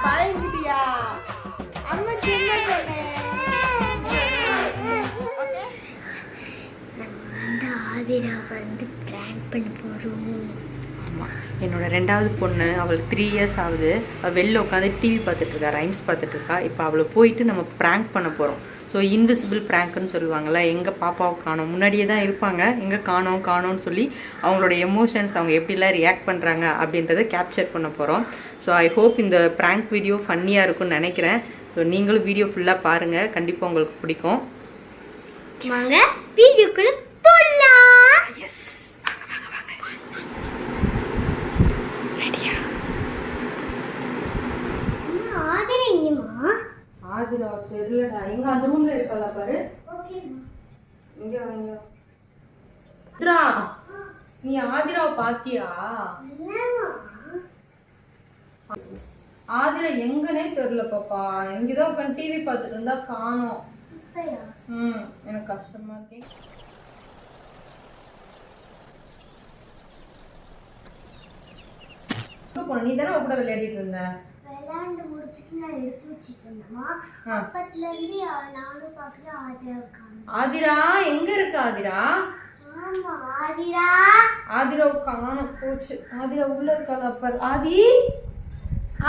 பயந்துட்டியா? அம்மா சின்ன பொண்ணு. ஆதிரா வந்து பிராங்க் பண்ண போகிறோம். ஆமாம், என்னோட ரெண்டாவது பொண்ணு, அவளுக்கு 3 இயர்ஸ் ஆகுது. அவள் வெளில உட்காந்து டிவி பார்த்துட்ருக்கா, ரைம்ஸ் பார்த்துட்ருக்கா. இப்போ அவளை போயிட்டு நம்ம ப்ராங்க் பண்ண போகிறோம். ஸோ இன்விசிபிள் ப்ராங்க்னு சொல்லுவாங்கள்ல, எங்கள் பாப்பாவை காணோம், முன்னாடியே தான் இருப்பாங்க, எங்கே காணோம்னு சொல்லி அவங்களோட எமோஷன்ஸ், அவங்க எப்படிலாம் ரியாக்ட் பண்ணுறாங்க அப்படின்றத கேப்சர் பண்ண போகிறோம். ஸோ ஐ ஹோப் இந்த ப்ராங்க் வீடியோ ஃபன்னியாக இருக்கும்னு நினைக்கிறேன். ஸோ நீங்களும் வீடியோ ஃபுல்லாக பாருங்கள், கண்டிப்பாக உங்களுக்கு பிடிக்கும். வாங்க வீடியோக்குள்ள போலாம். எஸ், ரெடியா? ஆதிரா எங்கம்மா? ஆதிரா தெரியலடா, எங்க அந்த ரூம்ல இருக்கல பாரு. இங்க வாங்க. ஆதிரா, நீ ஆதிராவை பாத்தியா? ஆதிரா எங்கனே தெரியல பாப்பா. இங்கதான் உட்காந்து டிவி பார்த்துட்டு இருந்தா காணோம். எனக்கு கஷ்டமா இருக்கு. நீ தானே கூட விளையாடிட்டு இருந்த. விளையாண்டு முடிச்சிட்டு நான் எடுத்து வச்சிட்டு இருந்தேமா. அப்பத்துல இருந்து நானும் பாக்குறேன் ஆதிராவை காணோம். ஆதிரா எங்க இருக்க? ஆதிரா, ஆமா ஆதிரா. ஆதிரா காணோம் போச்சு. ஆதிரா உள்ள இருக்காளா பாரு. ஆதி,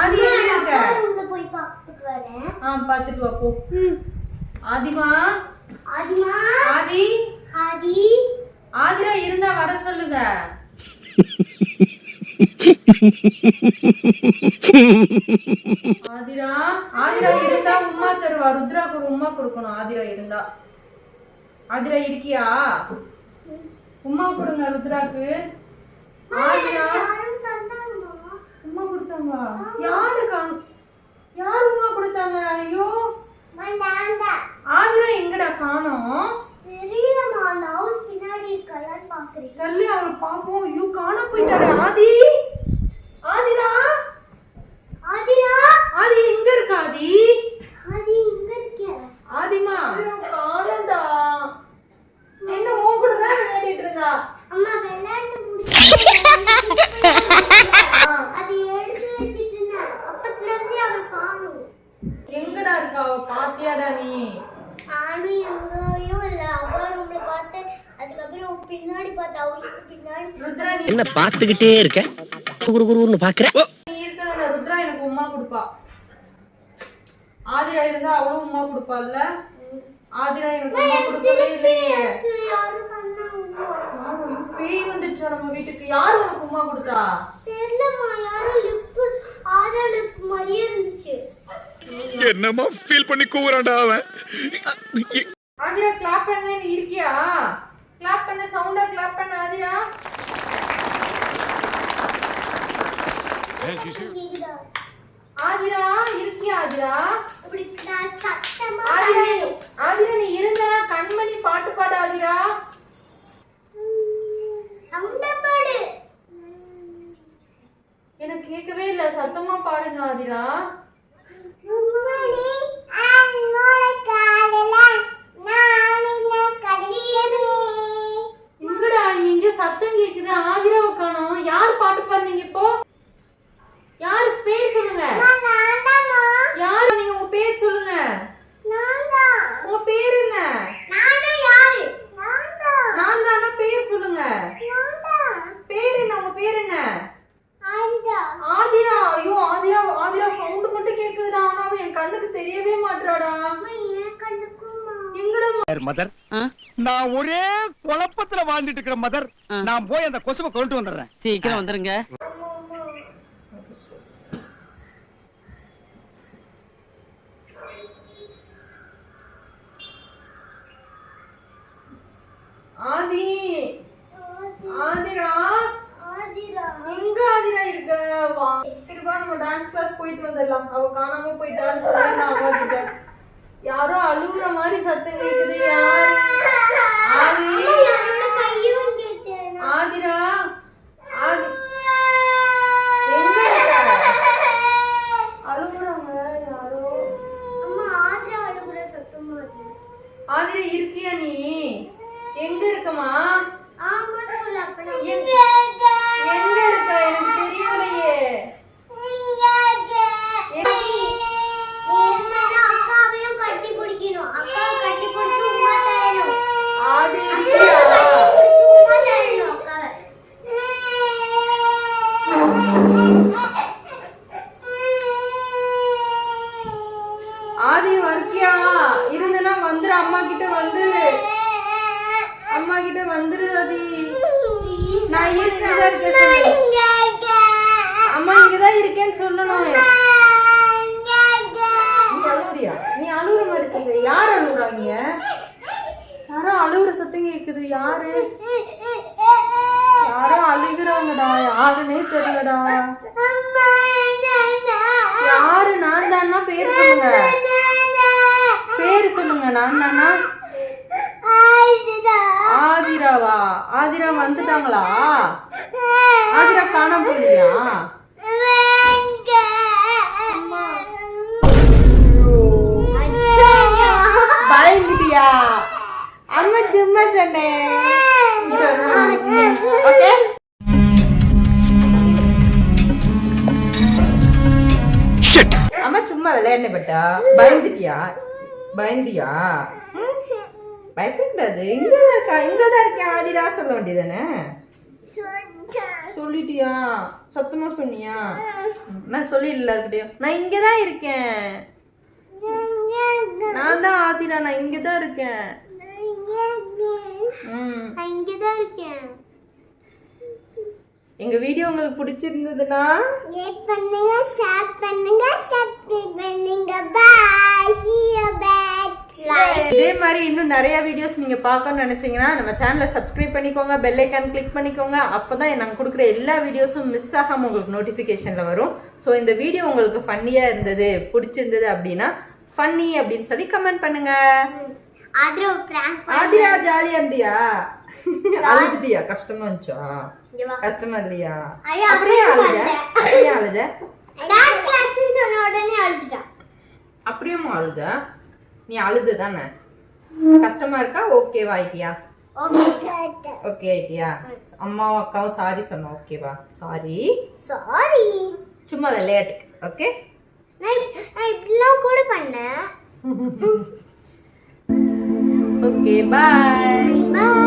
ஆதி எங்க இருக்க? உள்ள போய் பார்த்துட்டு வரேன். பாத்துட்டு வா போ. ஆதிமா, ஆதிமா, ஆதி, ஆதி. ஆதிரா இருந்தா வர சொல்லுங்க. ஆதிரா, ஆதிரா இருந்தா உம்மா தருவா. ருத்ராக்கு ஒரு உம்மா கொடுக்கணும். ஆதிரா இருந்தா. ஆதிரா இருக்கியா? உம்மா கொடுங்க ருத்ராக்கு. ஆதிரா உம்மா கொடுத்தாங்க. யாரு காணும்? யார் உம்மா கொடுத்தாங்க? ஐயோ, ஆதிரா எங்கடா காணோம்? தெரியலமா, அந்த ஹவுஸ் பின்னாடி இருக்கலான்னு பாக்குறேன். தள்ளி அவளை பாப்போம். ஐயோ, காண போயிட்டாரு. ஆதி, ஆதிரா, ஆதிரா, ஆதி எங்க இருக்க? ஆதி, ஆதி எங்க இருக்க? ஆதிமா காணோம்டா. என்ன உன் கூட தான் விளையாடிட்டு இருந்தா? அம்மா விளையாண்டு முடிச்சு அது எடுத்து வச்சிட்டு இருந்தேன். அப்பத்துல இருந்து அவள் காணோம். எங்கடா இருக்கா அவ? பாத்தியாடா நீ? நானும் எங்கேயும் இல்ல. அவ ரூம்ல பார்த்தேன். அதுக்கப்புறம் பின்னாடி பார்த்தா அவளுக்கு பின்னாடி. ருத்ரா, நீ என்ன பாத்துக்கிட்டே இருக்க? குறுகுறுன்னு பாக்குற. நீ இருக்கதானே. ருத்ரா எனக்கு உம்மா கொடுப்பா. ஆதிரா இருந்தா அவளும் உம்மா கொடுப்பாள்ல. ஆதிரா எனக்கு உம்மா கொடுக்கவே இல்லையே. யாரும் தந்தா உம்மா. யாரும் பேய் வந்துச்சா நம்ம வீட்டுக்கு? யாரு உனக்கு உம்மா கொடுத்தா? தெரியலமா, யாரும் லிப்பு ஆதா லிப் மாதிரியே இருந்துச்சு. என்னமா ஃபீல் பண்ணி கூவுறான்டா அவன். ஆதிரா கிளாப் பண்ண. நீ இருக்கியா? கிளாப் பண்ண, சவுண்டா கிளாப் பண்ண. ஆதிரா, கேக்குதா? ஆதிரா இருக்கியா? ஆதிரா, அப்படி சத்தமா ஆதிரா, ஆதிரா நீ இருந்தா கண்மணி பாட்டு பாடு. ஆதிரா, சவுண்டா பாடு. எனக்கு கேட்கவே இல்ல. சத்தமா பாடுங்க ஆதிரா. மும்மணி அன்னோட காதல நானின கடலியது. இங்கடா, இங்க சத்தம் கேக்குது. ஆதிராவை காணோம். யார் பாட்டு பாடுனீங்க இப்போ? யாரு? பேர் சொல்லுங்க. நான்தாமா. யாரு நீங்க? உங்க பேர் சொல்லுங்க. நான்தா. உங்க பேர் என்ன? நான்தா. யாரு? நான்தா. நான் தானா? பேர் சொல்லுங்க. நான்தா. பேர் என்ன? உங்க பேர் என்ன? ஆதிரா. ஆதிரா. ஐயோ, ஆதிரா, ஆதிரா சவுண்ட் மட்டும் கேக்குதுடா. ஆனா அவ என் கண்ணுக்கு தெரியவே மாட்றாடா. அம்மா ஏன் கண்டுக்குமா? எங்கடா? மதர், நான் ஒரே குழப்பத்துல வாழ்ந்துட்டு இருக்கிறேன் மதர். நான் போய் அந்த கொசுவை கொண்டு வந்துடுறேன். சீக்கிரம் வந்துருங்க. ஆதி, ஆதிரா, ஆதிரா. எங்க ஆதிரா இருக்க? வா, சரி வா, நம்ம டான்ஸ் கிளாஸ் போயிட்டு வந்துடலாம். அவ காணாம போயிட்டான்னு சொல்லி நான் அவ கிட்ட. யாரோ அழுகுற மாதிரி சத்தம் கேக்குது. யாரு? ஆதி, யாரோட கையும் கேட்டேன். ஆதிரா, ஆதி எங்க இருக்க? அழுகுறாங்க யாரோ. அம்மா ஆதிரா அழுகுற சத்தமா அது. ஆதிரா இருக்கியா நீ? எங்க இருக்கமா? ஆமா சொல்ல. அப்ப நான் எங்க இருக்க? எனக்கு தெரியலையே. இங்க ஆதி வர்க்கியா இருந்தனா வந்துரு, அம்மா கிட்ட வந்துரு, அம்மா கிட்ட வந்துரு ஆதி. நான் இங்கதான் இருக்கேன் சொல்லு. அம்மா இங்கதான் இருக்கேன்னு சொல்லணும். நீ அழுவுறியா? நீ அழுவுற மாதிரி கேக்குது. யார் அழுவுறாங்க? யாரோ அழுவுற சத்தம் கேக்குது. யாரு? யாரோ அழுகுறாங்கடா. யாருன்னே தெரியலடா. யாரு? நான் தானா? பேரு சொல்லுங்க, பேரு சொல்லுங்க. நான் தானா? ஆதிராவா? ஆதிரா வந்துட்டாங்களா? ஆதிரா காணாம போலியா? பயந்துட்டியா? அம்மா சும்மா சொன்னேன். ஓகே அம்மா சும்மா விளையாடுன பட்டா. பயந்துட்டியா? பயந்தியா? பயப்படாது. இங்கதான் இருக்கா, இங்கதான் இருக்கேன் ஆதிரா சொல்ல வேண்டியதானே. சொல்லிட்டியா? சத்தமா சொன்னியா? நான் சொல்லிடல இருக்கட்டும். நான் இங்கதான் இருக்கேன். நான் தான் ஆதிரா. நான் இங்கதான் இருக்கேன். இங்கதான் இருக்கேன். எங்க வீடியோ உங்களுக்கு பிடிச்சிருந்ததுன்னா லைக் பண்ணுங்க, ஷேர் பண்ணுங்க, சப்ஸ்கிரைப் பண்ணுங்க. பை. See you back. இதே மாதிரி இன்னும் நிறைய வீடியோஸ் நீங்க பார்க்கணும்னு நினைச்சீங்கன்னா நம்ம சேனலை சப்ஸ்கிரைப் பண்ணிக்கோங்க, பெல் ஐக்கான் கிளிக் பண்ணிக்கோங்க. அப்பதான் நாங்கள் கொடுக்குற எல்லா வீடியோஸும் மிஸ் ஆகாம உங்களுக்கு நோட்டிஃபிகேஷன்ல வரும். ஸோ இந்த வீடியோ உங்களுக்கு ஃபன்னியா இருந்தது, பிடிச்சிருந்தது அப்படின்னா ஃபன்னி அப்படின்னு சொல்லி கமெண்ட் பண்ணுங்க. ஆதிரா ஜாலியா இருந்தியா? அழுதுட்டியா? கஷ்டமா இருந்துச்சா? கஷ்டமா இல்லையா? அப்படியே அழுத? அப்படியே அழுத? டான்ஸ் கிளாஸ்னு சொன்ன உடனே அழுதுட்டான். அப்படியும் அழுத? நீ அழுது தானே? கஷ்டமா இருக்கா? ஓகேவா ஆயிட்டியா? ஓகே ஆயிட்டியா? அம்மாவும் அக்காவும் சாரி சொன்ன. ஓகேவா? Sorry sorry. சும்மா விளையாட்டுக்கு. ஓகே நான் இப்படிலாம் கூட பண்ணேன். Okay bye. பை.